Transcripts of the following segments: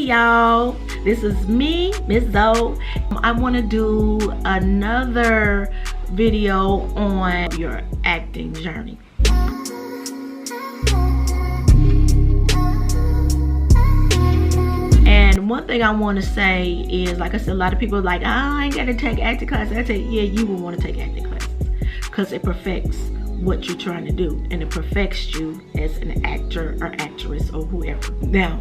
y'all, this is me, Miss Zoe. I want to do another video on your acting journey. And one thing I want to say is, like I said, a lot of people are like, I ain't got to take acting classes. I say, yeah, you will want to take acting classes because it perfects what you're trying to do, and it perfects you as an actor or actress or whoever. Now,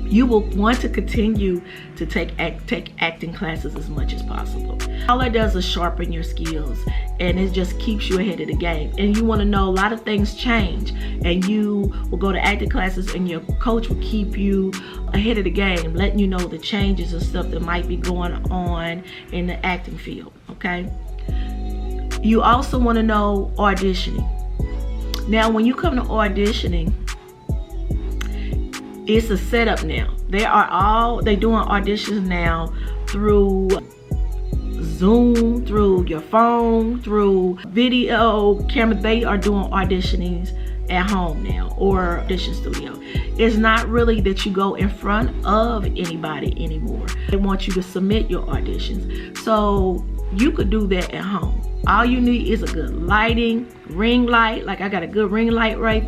you will want to continue to take acting classes as much as possible. All it does is sharpen your skills, and it just keeps you ahead of the game. And you want to know, a lot of things change, and you will go to acting classes and your coach will keep you ahead of the game, letting you know the changes and stuff that might be going on in the acting field, okay? You also want to know auditioning. Now, when you come to auditioning, it's a setup now. They doing auditions now through Zoom, through your phone, through video camera. They are doing auditionings at home now, or audition studio. It's not really that you go in front of anybody anymore. They want you to submit your auditions, so you could do that at home. All you need is a good lighting, ring light. Like I got a good ring light right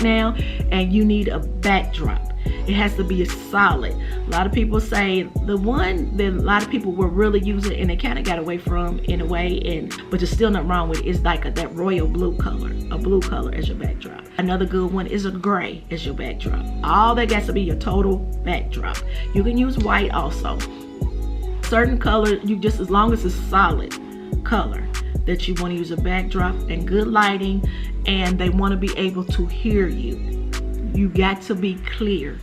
now, and you need a backdrop. It has to be solid. A lot of people say the one that a lot of people were really using, and they kind of got away from in a way, but there's still nothing wrong with it, is like that royal blue color, a blue color as your backdrop. Another good one is a gray as your backdrop. All that got to be your total backdrop. You can use white also. Certain color, just as long as it's solid color that you want to use a backdrop, and good lighting, and they want to be able to hear you. You got to be clear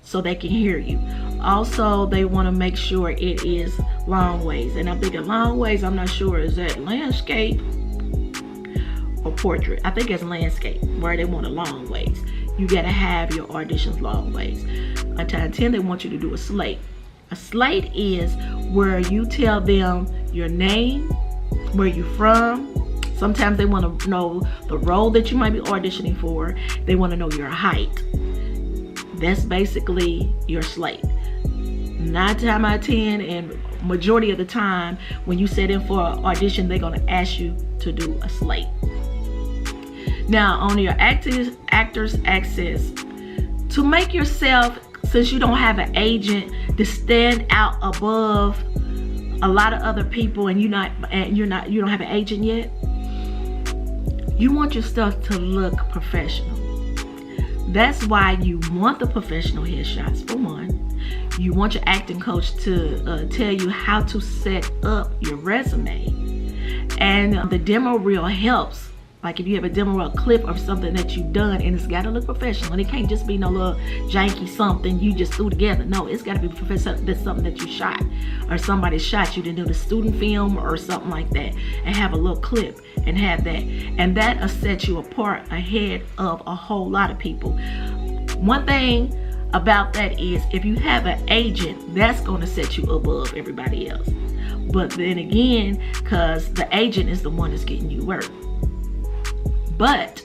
so they can hear you. Also, they want to make sure it is long ways, and I'm thinking long ways, I'm not sure, is that landscape or portrait? I think it's landscape where they want a long ways. You got to have your auditions long ways. On time 10, they want you to do a slate. A slate is where you tell them your name, where you're from. Sometimes they want to know the role that you might be auditioning for. They want to know your height. That's basically your slate. 9 times out of 10, and majority of the time when you set in for an audition, they're going to ask you to do a slate. Now, on your actors access, to make yourself, since you don't have an agent, to stand out above a lot of other people, and you don't have an agent yet, you want your stuff to look professional. That's why you want the professional headshots, for one. You want your acting coach to tell you how to set up your resume, and the demo reel helps. Like if you have a demo reel clip of something that you've done, and it's got to look professional, and it can't just be no little janky something you just threw together. No, it's got to be professional. That's something that you shot, or somebody shot you to do the student film or something like that, and have a little clip and have that, and that'll set you apart ahead of a whole lot of people. One thing about that is, if you have an agent, that's going to set you above everybody else. But then again, because the agent is the one that's getting you work. But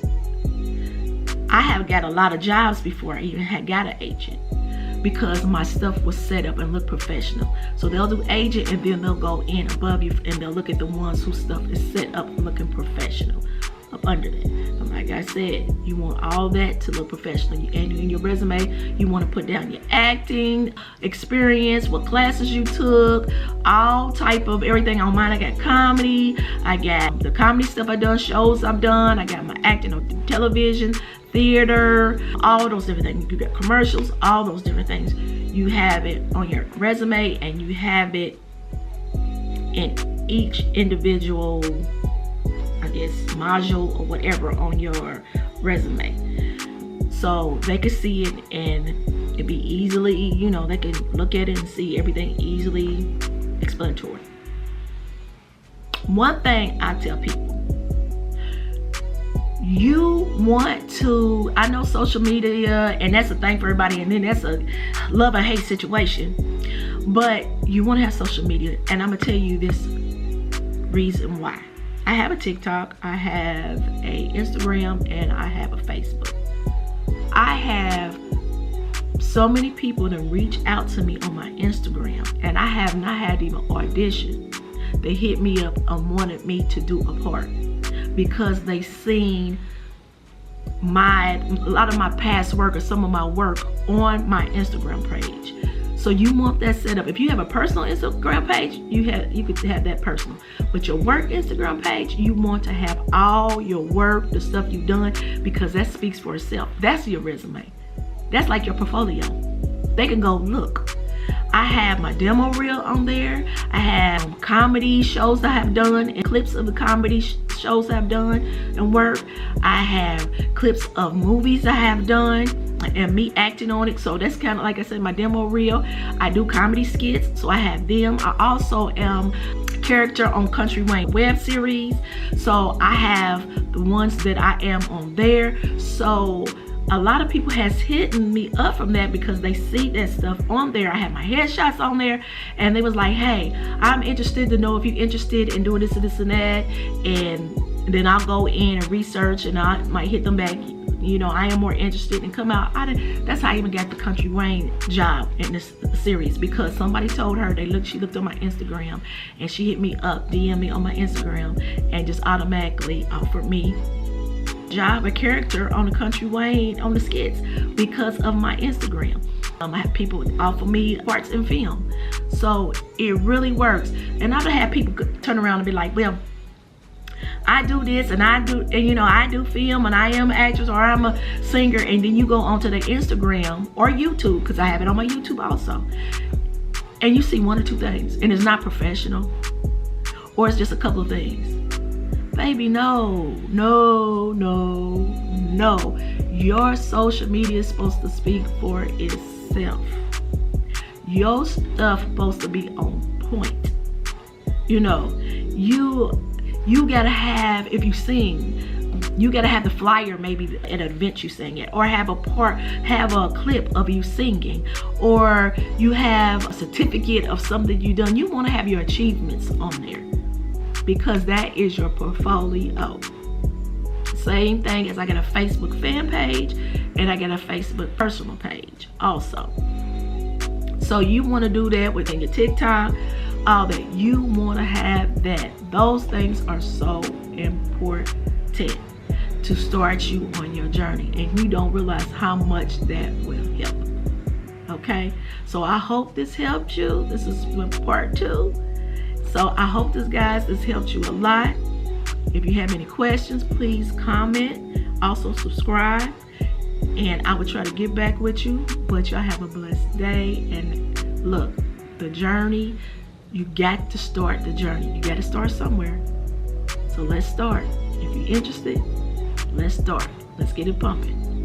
I have got a lot of jobs before I even had got an agent, because my stuff was set up and look professional. So they'll do agent, and then they'll go in above you, and they'll look at the ones whose stuff is set up looking professional up under that. And like I said, you want all that to look professional. And in your resume, you want to put down your acting experience, what classes you took, all type of everything. On mine, I got comedy, I got the comedy stuff I done, shows I've done, I got my acting on television, theater, all those different things. You got commercials, all those different things. You have it on your resume, and you have it in each individual, I guess, module or whatever on your resume, so they can see it, and it be easily, you know, they can look at it and see everything easily explanatory. One thing I tell people, you want to, I know social media, and that's a thing for everybody, and then that's a love and hate situation, but you want to have social media, and I'm gonna tell you this reason why. I have a TikTok, I have a Instagram, and I have a Facebook. I have So many people that reach out to me on my Instagram, and I have not had even audition. They hit me up and wanted me to do a part because they seen a lot of my past work or some of my work on my Instagram page. So you want that set up. If you have a personal Instagram page, you could have that personal. But your work Instagram page, you want to have all your work, the stuff you've done, because that speaks for itself. That's your resume. That's like your portfolio. They can go, look, I have my demo reel on there. I have comedy shows I have done and clips of the comedy shows I've done and work. I have clips of movies I have done and me acting on it. So that's kind of, like I said, my demo reel. I do comedy skits, so I have them. I also am character on Country Wayne web series, so I have the ones that I am on there. So a lot of people has hit me up from that because they see that stuff on there. I have my headshots on there, and they was like, hey, I'm interested to know if you're interested in doing this and this and that. And then I'll go in and research, and I might hit them back, you know, I am more interested and come out. That's how I even got the Country Wayne job in this series, because somebody told her, she looked on my Instagram and she hit me up, DM me on my Instagram, and just automatically offered me job, a character on the Country Wayne on the skits because of my Instagram. I have people offer me parts in film, so it really works. And I've had people turn around and be like, well, I do this and I do, and you know, I do film and I am an actress or I'm a singer, and then you go onto the Instagram or YouTube, because I have it on my YouTube also, and you see one or two things and it's not professional, or it's just a couple of things. Baby, no. Your social media is supposed to speak for itself. Your stuff supposed to be on point. You know, you gotta have, if you sing, you gotta have the flyer maybe at an event you sing at, or have a clip of you singing, or you have a certificate of something you done. You want to have your achievements on there, because that is your portfolio. Same thing as I got a Facebook fan page and I got a Facebook personal page also. So you want to do that within your TikTok, all that. You want to have that. Those things are so important to start you on your journey, and you don't realize how much that will help. Okay, so I hope this helped you. This is part 2. So I hope this, guys, has helped you a lot. If you have any questions, please comment. Also subscribe, and I will try to get back with you. But y'all have a blessed day. And look, the journey, you got to start the journey. You got to start somewhere. So let's start. If you're interested, let's start. Let's get it pumping.